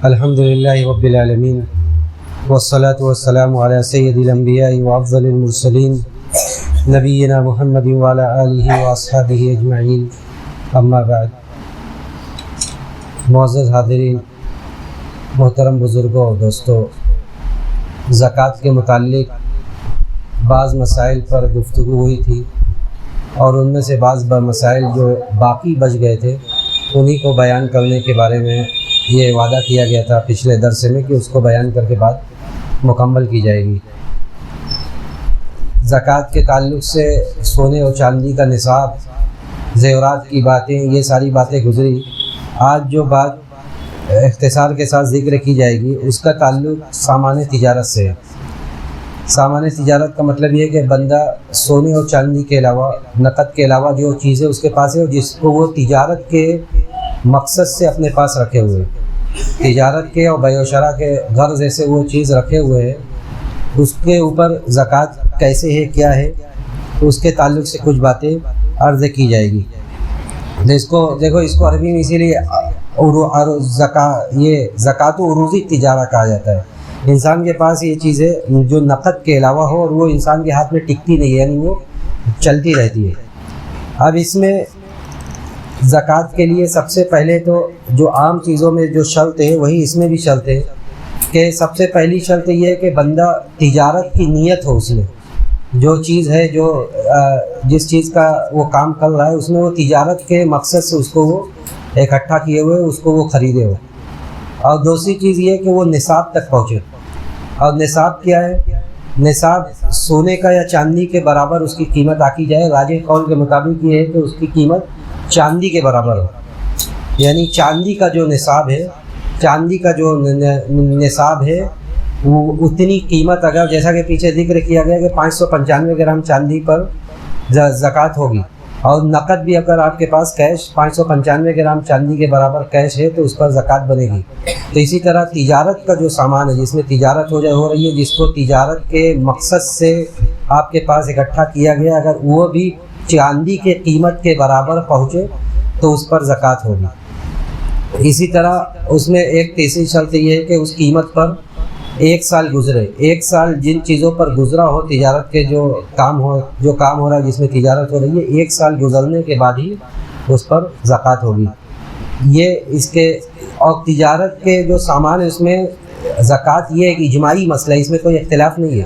الحمد للہ رب العالمین والصلاة والسلام علی سید الانبیاء وافضل المرسلین نبینا محمد وعلی آلہ واصحابہ اجمعین، اما بعد۔ معزز حاضرین، محترم بزرگوں اور دوستوں، زکوٰۃ کے متعلق بعض مسائل پر گفتگو ہوئی تھی اور ان میں سے بعض مسائل جو باقی بچ گئے تھے انہی کو بیان کرنے کے بارے میں یہ وعدہ کیا گیا تھا پچھلے درس میں کہ اس کو بیان کر کے بعد مکمل کی جائے گی۔ زکوٰۃ کے تعلق سے سونے اور چاندی کا نصاب، زیورات کی باتیں، یہ ساری باتیں گزری۔ آج جو بات اختصار کے ساتھ ذکر کی جائے گی اس کا تعلق سامان تجارت سے ہے۔ سامان تجارت کا مطلب یہ ہے کہ بندہ سونے اور چاندی کے علاوہ، نقد کے علاوہ جو چیزیں اس کے پاس ہے اور جس کو وہ تجارت کے مقصد سے اپنے پاس رکھے ہوئے، تجارت کے اور بیع و شراء کے غرض سے وہ چیز رکھے ہوئے ہیں، اس کے اوپر زکوٰۃ کیسے ہے، کیا ہے، اس کے تعلق سے کچھ باتیں عرض کی جائے گی۔ اس کو عربی میں اسی لیے یہ زکوٰۃ عروضی تجارہ کہا جاتا ہے۔ انسان کے پاس یہ چیزیں جو نقد کے علاوہ ہو اور وہ انسان کے ہاتھ میں ٹکتی نہیں ہے، یعنی وہ چلتی رہتی ہے۔ اب اس میں زکوٰۃ کے لیے سب سے پہلے تو جو عام چیزوں میں جو شرط ہے وہی اس میں بھی شرط ہے کہ سب سے پہلی شرط یہ ہے کہ بندہ تجارت کی نیت ہو، اس میں جو چیز ہے، جو جس چیز کا وہ کام کر رہا ہے اس میں وہ تجارت کے مقصد سے اس کو وہ اکٹھا کیے ہوئے اس کو وہ خریدے ہو۔ اور دوسری چیز یہ ہے کہ وہ نصاب تک پہنچے۔ اور نصاب کیا ہے؟ نصاب سونے کا یا چاندی کے برابر اس کی قیمت آکی جائے۔ راجح قول کے مطابق یہ ہے کہ اس کی قیمت چاندی کے برابر ہو، یعنی چاندی کا جو نصاب ہے، چاندی کا جو نصاب ہے وہ اتنی قیمت، اگر جیسا کہ پیچھے ذکر کیا گیا کہ 595 گرام چاندی پر زکوٰۃ ہوگی، اور نقد بھی اگر آپ کے پاس کیش 595 گرام چاندی کے برابر کیش ہے تو اس پر زکوٰۃ بنے گی۔ تو اسی طرح تجارت کا جو سامان ہے، جس میں تجارت ہو رہی ہے، جس کو تجارت کے مقصد سے آپ کے پاس اکٹھا کیا گیا، اگر وہ بھی چاندی کے قیمت کے برابر پہنچے تو اس پر زکوٰۃ ہوگی۔ اسی طرح اس میں ایک تیسری شرط یہ ہے کہ اس قیمت پر 1 سال گزرے۔ 1 سال جن چیزوں پر گزرا ہو، تجارت کے جو کام ہو رہا ہے، جس میں تجارت ہو رہی ہے، 1 سال گزرنے کے بعد ہی اس پر زکوٰۃ ہوگی۔ یہ اس کے اور تجارت کے جو سامان ہے اس میں زکوٰۃ یہ ایک اجماعی مسئلہ ہے، اس میں کوئی اختلاف نہیں ہے۔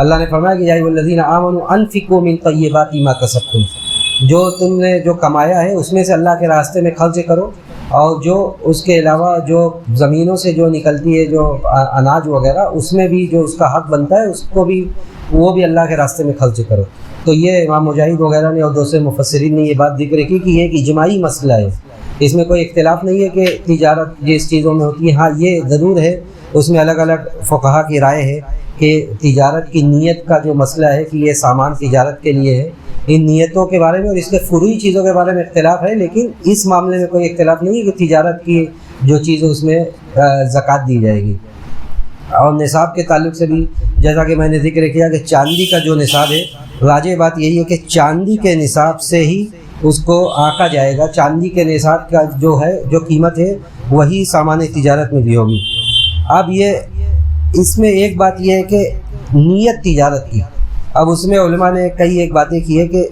اللہ نے فرمایا کہ یا ایھا الذین آمنوا انفقوا من طیبات ما کسبتم، جو تم نے جو کمایا ہے اس میں سے اللہ کے راستے میں خرچ کرو، اور جو اس کے علاوہ جو زمینوں سے جو نکلتی ہے جو اناج وغیرہ، اس میں بھی جو اس کا حق بنتا ہے اس کو بھی وہ بھی اللہ کے راستے میں خرچ کرو۔ تو یہ امام مجاہد وغیرہ نے اور دوسرے مفسرین نے یہ بات ذکر کی کہ یہ ایک اجماعی مسئلہ ہے، اس میں کوئی اختلاف نہیں ہے کہ تجارت جس چیزوں میں ہوتی ہے۔ ہاں یہ ضرور ہے، اس میں الگ الگ فقہا کی رائے ہے کہ تجارت کی نیت کا جو مسئلہ ہے کہ یہ سامان تجارت کے لیے ہے، ان نیتوں کے بارے میں اور اس کے فروعی چیزوں کے بارے میں اختلاف ہے، لیکن اس معاملے میں کوئی اختلاف نہیں ہے کہ تجارت کی جو چیز ہے اس میں زکوٰۃ دی جائے گی۔ اور نصاب کے تعلق سے بھی جیسا کہ میں نے ذکر کیا کہ چاندی کا جو نصاب ہے، راجح بات یہی ہے کہ چاندی کے نصاب سے ہی اس کو آنکا جائے گا۔ چاندی کے نصاب کا جو قیمت ہے وہی سامان تجارت میں بھی ہوگی۔ اب اس میں ایک بات یہ ہے کہ نیت تجارت کی، اب اس میں علماء نے کئی ایک باتیں کی ہے کہ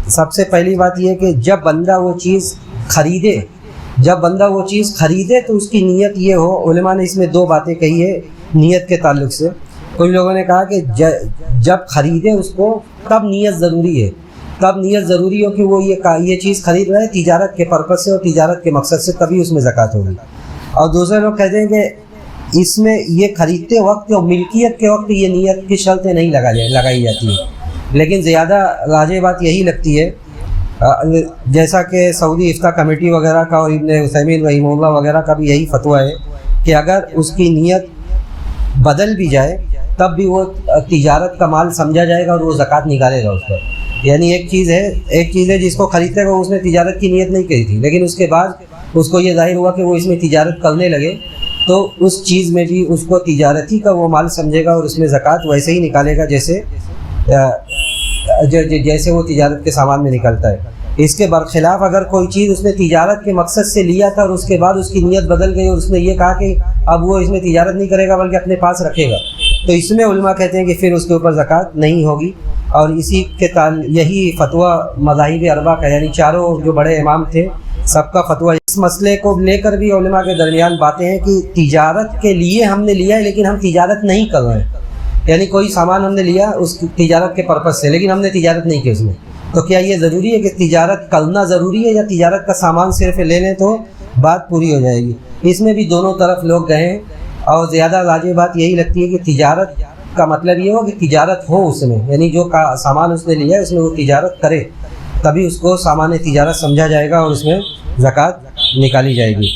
سب سے پہلی بات یہ ہے کہ جب بندہ وہ چیز خریدے تو اس کی نیت یہ ہو۔ علماء نے اس میں 2 باتیں کہی ہے نیت کے تعلق سے۔ کچھ لوگوں نے کہا کہ جب خریدے اس کو تب نیت ضروری ہے، تب نیت ضروری ہو کہ وہ یہ چیز خرید رہا ہے تجارت کے پرپس سے اور تجارت کے مقصد سے، تبھی اس میں زکوٰۃ ہوگی۔ اور دوسرے لوگ کہتے ہیں کہ اس میں یہ خریدتے وقت اور ملکیت کے وقت یہ نیت کی شرطیں نہیں لگائی جاتی ہیں، لیکن زیادہ راجح بات یہی لگتی ہے، جیسا کہ سعودی افتاء کمیٹی وغیرہ کا اور ابن عثیمین رحمہ اللہ وغیرہ کا بھی یہی فتویٰ ہے کہ اگر اس کی نیت بدل بھی جائے تب بھی وہ تجارت کا مال سمجھا جائے گا اور وہ زکوٰۃ نکالے گا اس پر۔ یعنی ایک چیز ہے جس کو خریدتے ہوئے اس نے تجارت کی نیت نہیں کی تھی، لیکن اس کے بعد اس کو یہ ظاہر ہوا کہ وہ اس میں تجارت کرنے لگے، تو اس چیز میں بھی اس کو تجارتی کا وہ مال سمجھے گا اور اس میں زکوٰۃ ویسے ہی نکالے گا جیسے وہ تجارت کے سامان میں نکلتا ہے۔ اس کے برخلاف اگر کوئی چیز اس نے تجارت کے مقصد سے لیا تھا اور اس کے بعد اس کی نیت بدل گئی اور اس نے یہ کہا کہ اب وہ اس میں تجارت نہیں کرے گا بلکہ اپنے پاس رکھے گا، تو اس میں علماء کہتے ہیں کہ پھر اس کے اوپر زکوٰۃ نہیں ہوگی۔ اور اسی کے یہی فتویٰ مذاہب اربعہ کا، یعنی چاروں جو بڑے امام تھے سب کا فتویٰ۔ اس مسئلے کو لے کر بھی علماء کے درمیان باتیں ہیں کہ تجارت کے لیے ہم نے لیا ہے لیکن ہم تجارت نہیں کر رہے ہیں، یعنی کوئی سامان ہم نے لیا اس تجارت کے پرپس سے لیکن ہم نے تجارت نہیں کی اس میں، تو کیا یہ ضروری ہے کہ تجارت کرنا ضروری ہے، یا تجارت کا سامان صرف لے لیں تو بات پوری ہو جائے گی؟ اس میں بھی دونوں طرف لوگ گئے ہیں، اور زیادہ راجح بات یہی لگتی ہے کہ تجارت کا مطلب یہ ہو کہ تجارت ہو اس میں، یعنی جو سامان اس نے لیا ہے اس میں وہ تجارت کرے، تبھی اس کو سامان تجارت سمجھا جائے گا اور اس میں زکوٰۃ نکالی جائے گی۔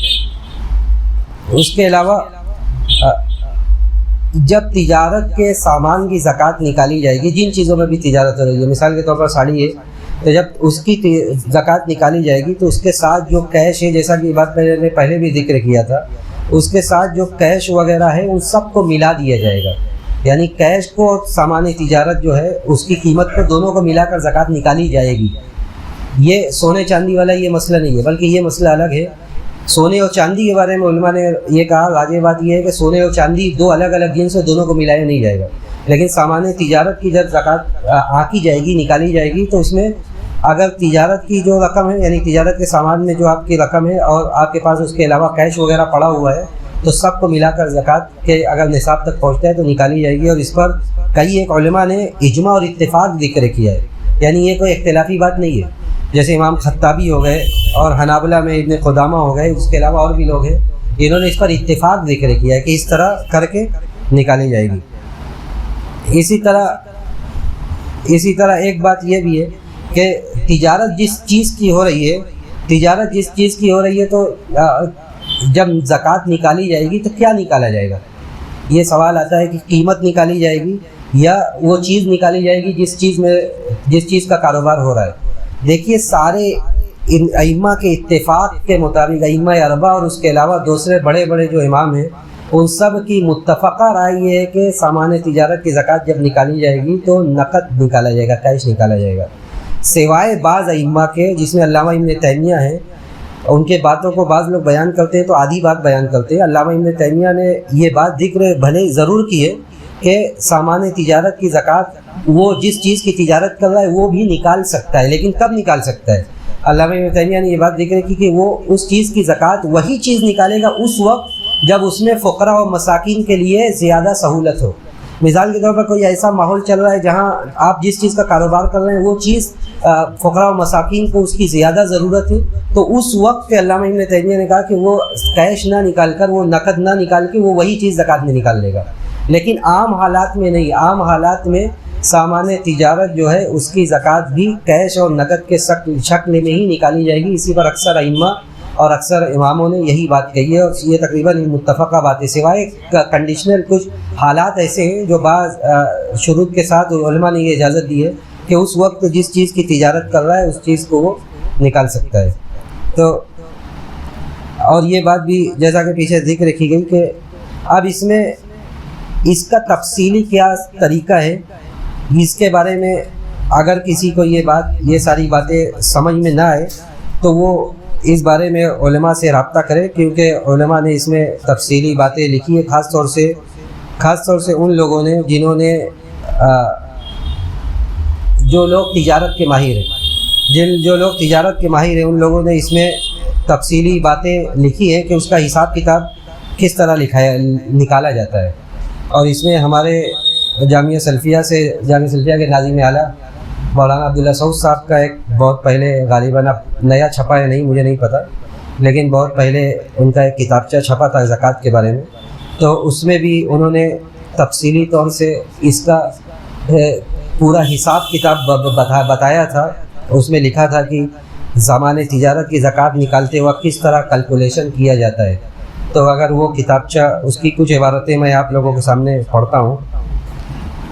اس کے علاوہ جب تجارت کے سامان کی زکوٰۃ نکالی جائے گی، جن چیزوں میں بھی تجارت ہو رہی ہے، مثال کے طور پر ساڑی ہے، تو جب اس کی زکوٰۃ نکالی جائے گی تو اس کے ساتھ جو کیش ہے، جیسا کہ بات میں نے پہلے بھی ذکر کیا تھا، اس کے ساتھ جو کیش وغیرہ ہے ان سب کو ملا دیا جائے گا، یعنی کیش کو اور سامان تجارت جو ہے اس کی قیمت کو دونوں کو ملا کر زکوٰۃ نکالی جائے گی۔ یہ سونے چاندی والا یہ مسئلہ نہیں ہے، بلکہ یہ مسئلہ الگ ہے۔ سونے اور چاندی کے بارے میں علماء نے یہ کہا، واجب بات یہ ہے کہ سونے اور چاندی دو الگ الگ جنس سے دونوں کو ملایا نہیں جائے گا، لیکن سامان تجارت کی جب زکوٰۃ آنکی جائے گی، نکالی جائے گی، تو اس میں اگر تجارت کی جو رقم ہے، یعنی تجارت کے سامان میں جو آپ کی رقم ہے اور آپ کے پاس اس کے علاوہ کیش وغیرہ پڑا ہوا ہے، تو سب کو ملا کر زکوٰۃ کے اگر نصاب تک پہنچتا ہے تو نکالی جائے گی۔ اور اس پر کئی ایک علماء نے اجماع اور اتفاق ذکر کیا ہے، یعنی یہ کوئی اختلافی بات نہیں ہے، جیسے امام خطابی ہو گئے اور حنابلہ میں ابن قدامہ ہو گئے، اس کے علاوہ اور بھی لوگ ہیں، انہوں نے اس پر اتفاق ذکر کیا ہے کہ اس طرح کر کے نکالی جائے گی۔ اسی طرح ایک بات یہ بھی ہے کہ تجارت جس چیز کی ہو رہی ہے تو جب زکوٰۃ نکالی جائے گی تو کیا نکالا جائے گا؟ یہ سوال آتا ہے کہ قیمت نکالی جائے گی یا وہ چیز نکالی جائے گی جس چیز کا کاروبار ہو رہا ہے۔ دیکھیے، سارے ائمہ کے اتفاق کے مطابق، ائمہ اربعہ اور اس کے علاوہ دوسرے بڑے بڑے جو امام ہیں، ان سب کی متفقہ رائے یہ ہے کہ سامان تجارت کی زکوٰۃ جب نکالی جائے گی تو نقد نکالا جائے گا، کیش نکالا جائے گا، سوائے بعض ائمہ کے جس میں علامہ ابن تیمیہ ہیں۔ ان کے باتوں کو بعض لوگ بیان کرتے ہیں تو آدھی بات بیان کرتے ہیں۔ علامہ ابن تیمیہ نے یہ بات ذکر بھلے ضرور کی ہے کہ سامان تجارت کی زکوٰۃ وہ جس چیز کی تجارت کر رہا ہے وہ بھی نکال سکتا ہے، لیکن کب نکال سکتا ہے؟ علامہ ابن تیمیہ نے یہ بات ذکر کی کہ وہ اس چیز کی زکوٰۃ وہی چیز نکالے گا اس وقت جب اس میں فقراء و مساکین کے لیے زیادہ سہولت ہو۔ مثال کے طور پر کوئی ایسا ماحول چل رہا ہے جہاں آپ جس چیز کا کاروبار کر رہے ہیں وہ چیز فقراء و مساکین کو اس کی زیادہ ضرورت ہے، تو اس وقت پہ علامہ ابن تیمیہ نے کہا کہ وہ کیش نہ نکال کر، وہ نقد نہ نکال کے وہ وہی چیز زکوٰۃ میں نکال لے گا، لیکن عام حالات میں نہیں۔ عام حالات میں سامان تجارت جو ہے اس کی زکوٰۃ بھی کیش اور نقد کے شکل میں ہی نکالی جائے گی۔ اسی پر اکثر ائمہ اور اکثر اماموں نے یہی بات کہی ہے، اور یہ تقریباً متفقہ بات ہے، سوائے کنڈیشنل کچھ حالات ایسے ہیں جو بعض شروط کے ساتھ علماء نے یہ اجازت دی ہے کہ اس وقت جس چیز کی تجارت کر رہا ہے اس چیز کو وہ نکال سکتا ہے۔ تو اور یہ بات بھی جیسا کہ پیچھے ذکر کی گئی کہ اب اس میں اس کا تفصیلی کیا طریقہ ہے، اس کے بارے میں اگر کسی کو یہ ساری باتیں سمجھ میں نہ آئے تو وہ اس بارے میں علماء سے رابطہ کرے، کیونکہ علماء نے اس میں تفصیلی باتیں لکھی ہیں، خاص طور سے ان لوگوں نے جنہوں نے جو لوگ تجارت کے ماہر ہیں ان لوگوں نے اس میں تفصیلی باتیں لکھی ہیں کہ اس کا حساب کتاب کس طرح نکالا جاتا ہے۔ اور اس میں ہمارے جامعہ سلفیہ کے ناظم اعلیٰ مولانا عبداللہ سعود صاحب کا ایک بہت پہلے، غالباً اب نیا چھپا ہے نہیں مجھے نہیں پتہ، لیکن بہت پہلے ان کا ایک کتابچہ چھپا تھا زکوٰۃ کے بارے میں، تو اس میں بھی انہوں نے تفصیلی طور سے اس کا پورا حساب کتاب بتایا تھا۔ اس میں لکھا تھا کہ زمان تجارت کی زکوٰۃ نکالتے وقت کس طرح کیلکولیشن کیا جاتا ہے۔ تو اگر وہ کتابچہ، اس کی کچھ عبارتیں میں آپ لوگوں کے سامنے پڑھتا ہوں۔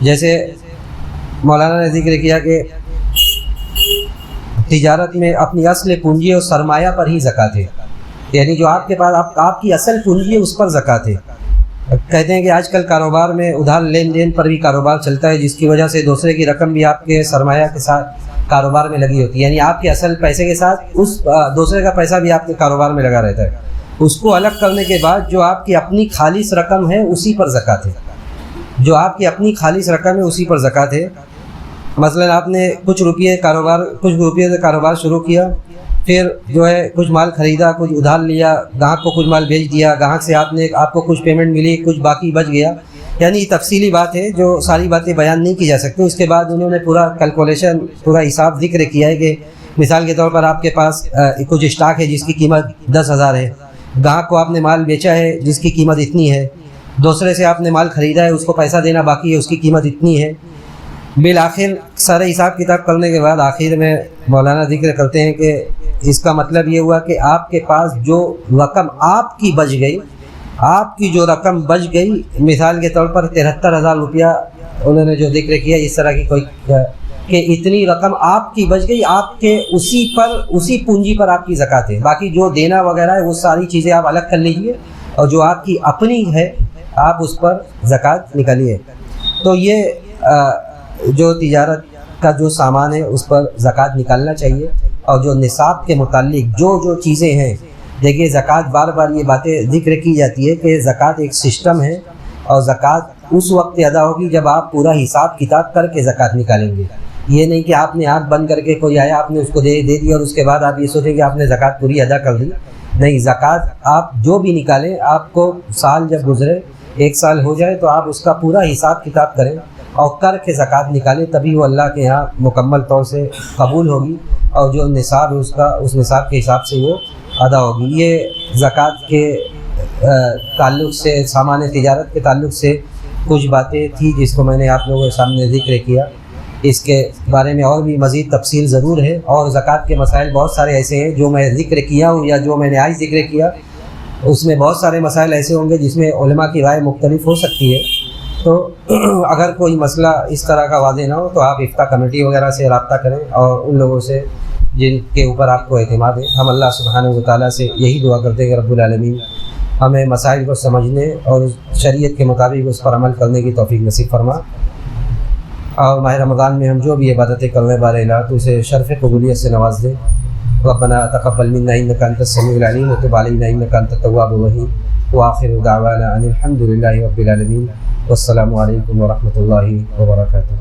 جیسے مولانا نے ذکر کیا کہ تجارت میں اپنی اصل پونجی اور سرمایہ پر ہی زکوٰۃ ہے، یعنی جو آپ کے پاس آپ کی اصل پونجی ہے اس پر زکوٰۃ ہے۔ کہتے ہیں کہ آج کل کاروبار میں ادھار لین دین پر بھی کاروبار چلتا ہے، جس کی وجہ سے دوسرے کی رقم بھی آپ کے سرمایہ کے ساتھ کاروبار میں لگی ہوتی ہے، یعنی آپ کے اصل پیسے کے ساتھ اس دوسرے کا پیسہ بھی آپ کے کاروبار میں لگا رہتا ہے۔ اس کو الگ کرنے کے بعد جو آپ کی اپنی خالص رقم ہے اسی پر زکوٰۃ ہے، جو آپ کی اپنی خالص رقم ہے اسی پر زکوٰۃ ہے۔ مثلا آپ نے کچھ روپیے سے کاروبار شروع کیا، پھر جو ہے کچھ مال خریدا، کچھ ادھار لیا، گاہک کو کچھ مال بھیج دیا، گاہک سے آپ کو کچھ پیمنٹ ملی، کچھ باقی بچ گیا، یعنی تفصیلی بات ہے جو ساری باتیں بیان نہیں کی جا سکتی۔ اس کے بعد انہوں نے پورا کیلکولیشن، پورا حساب ذکر کیا ہے کہ مثال کے طور پر آپ کے پاس کچھ اسٹاک ہے جس کی قیمت 10,000 ہے، گاہک کو آپ نے مال بیچا ہے جس کی قیمت اتنی ہے، دوسرے سے آپ نے مال خریدا ہے اس کو پیسہ دینا باقی ہے، اس کی قیمت اتنی ہے۔ بالآخر سارے حساب کتاب کرنے کے بعد آخر میں مولانا ذکر کرتے ہیں کہ اس کا مطلب یہ ہوا کہ آپ کے پاس جو رقم آپ کی بچ گئی، آپ کی جو رقم بچ گئی، مثال کے طور پر 73,000 روپیہ انہوں نے جو ذکر کیا اس طرح کی کوئی کہ اتنی رقم آپ کی بچ گئی، آپ کے اسی پونجی پر آپ کی زکوٰۃ ہے، باقی جو دینا وغیرہ ہے وہ ساری چیزیں آپ الگ کر لیجئے اور جو آپ کی اپنی ہے آپ اس پر زکوٰۃ نکالیے۔ تو یہ جو تجارت کا جو سامان ہے اس پر زکوٰۃ نکالنا چاہیے، اور جو نصاب کے متعلق جو چیزیں ہیں، دیکھیے زکوٰۃ بار بار یہ باتیں ذکر کی جاتی ہے کہ زکوٰۃ ایک سسٹم ہے، اور زکوٰۃ اس وقت ادا ہوگی جب آپ پورا حساب کتاب کر کے زکوٰۃ نکالیں گے۔ یہ نہیں کہ آپ نے آنکھ بند کر کے کوئی آیا آپ نے اس کو دے دیا اور اس کے بعد آپ یہ سوچیں کہ آپ نے زکوٰۃ پوری ادا کر دی، نہیں، زکوٰۃ آپ جو بھی نکالیں، آپ کو سال جب گزرے، 1 سال ہو جائے تو آپ اس کا پورا حساب کتاب کریں اور کر کے زکوٰۃ نکالیں، تبھی وہ اللہ کے یہاں مکمل طور سے قبول ہوگی، اور جو نصاب ہے اس نصاب کے حساب سے وہ ادا ہوگی۔ یہ زکوٰۃ کے تعلق سے، سامان تجارت کے تعلق سے کچھ باتیں تھیں جس کو میں نے آپ لوگوں کے سامنے ذکر کیا۔ اس کے بارے میں اور بھی مزید تفصیل ضرور ہے، اور زکوٰۃ کے مسائل بہت سارے ایسے ہیں جو میں ذکر کیا ہوں یا جو میں نے آج ذکر کیا، اس میں بہت سارے مسائل ایسے ہوں گے جس میں علماء کی رائے مختلف ہو سکتی ہے۔ تو اگر کوئی مسئلہ اس طرح کا واضح نہ ہو تو آپ افتاء کمیٹی وغیرہ سے رابطہ کریں، اور ان لوگوں سے جن کے اوپر آپ کو اعتماد ہے۔ ہم اللہ سبحانہ و تعالیٰ سے یہی دعا کرتے ہیں کہ رب العالمین ہمیں مسائل کو سمجھنے اور شریعت کے مطابق اس پر عمل کرنے کی توفیق نصیب فرما، اور ماہ رمضان میں ہم جو بھی عبادتیں کرنے والے اللہ تو اسے شرف قبولیت سے نواز دے۔ ربنا تقبل منا انک انت السمیع العلیم وتب علینا انک انت التواب الرحیم، وآخر دعوانا ان الحمد للہ رب العالمین، والسلام علیکم ورحمۃ اللہ وبرکاتہ۔